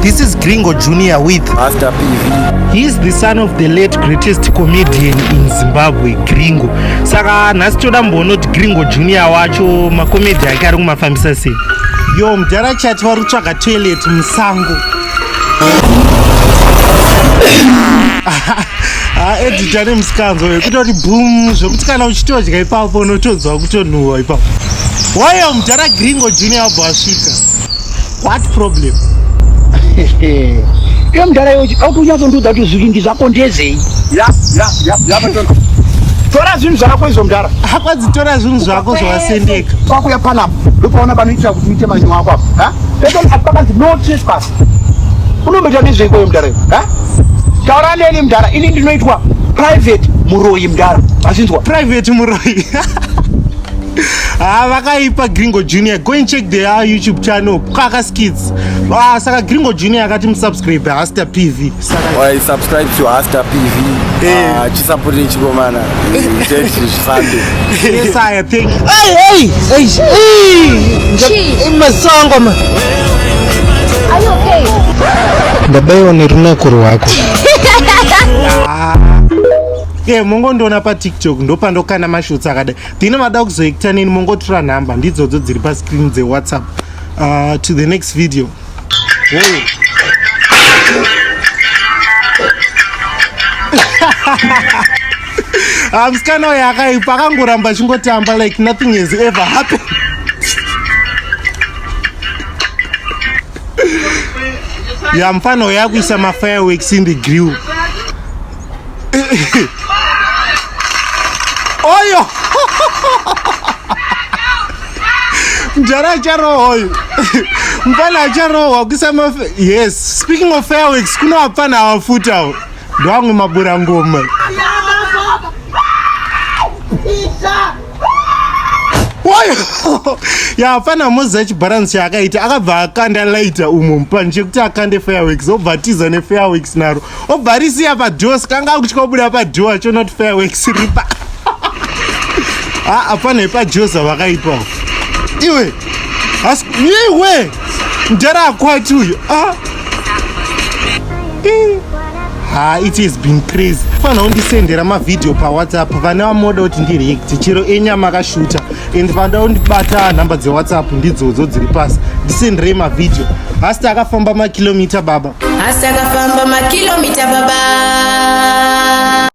This is Gringo Junior with Hasta PV. He is the son of the late greatest comedian in Zimbabwe, Gringo. Saka nasitoda mbonoti Gringo Junior wacho makomedi ake ari kumafambisa sei. Yo mudhara chati vari kutsvaga toilet musango. Editor nemusikanzo wekutoti boom zvokuti kana uchitodya ipapo unotodzwa kutonhuhwa ipapo. Waiyo mudhara Gringo Junior wabva wasvika. What problem? Iyo mudhara yochi autonyatsondiudza kuti zvinhu zvako ndezei. Tora zvinhu zvako izvo mudhara. Akwadzitora zvinhu zvako zvawasendeka. Kwakuya panapo ndopaona panoitira kuti uite manyu wako apo. Pakanzi no trespass. Unomboita nezveiko iyo mudhara? Taura neni mudhara, ini ndinoitwa private muroyi mudhara. Azvinzwa? Private muroyi. Vakaipa Gringo Junior. Go and check their YouTube channel. Kaka Skits. Saka Gringo Junior akati musubscribe Hasta PV. Why subscribe to Hasta PV? Chisapoti chikomana. Yes, I think. Hey! Matsanga man. Are you okay? Ndabayo nerunako rwako. Mongo ndona pa TikTok ndopa ndokana mashotsi akadai. Ndine mada kuzoita nini mongotora nhamba ndidzodzo dziri pa screen dze WhatsApp. To the next video. Musikana uyu akaipa akangoramba achingotamba like nothing has ever happened. Mufana uyu akuisa mafireworks in the grill. Oyo! Mjara charo oyo. Mpana charo wakuisa yes, speaking of fireworks, kuna wapana wafuta. Dwangu mabura ngoma. Oyo! Fana Mhosva chibalance yakaita akabva akanda lighter umo mpanje kuti akande fireworks obvatiza ne fireworks naro obvarisiya padoors kanga akuchikobuda padoor cho not fireworks ripa. Apana pajosa vakaipa. Iwe ndara akwati uyo. It has been crazy. Fana undisendera mavideo pa WhatsApp vana vamoda kuti ndireact chero enyama akashuta and vanda undibata nhamba dze WhatsApp ndidzodzo dziri pasi ndisendere mavideo. Hasta akafamba makilomita baba. Hasta akafamba makilomita baba.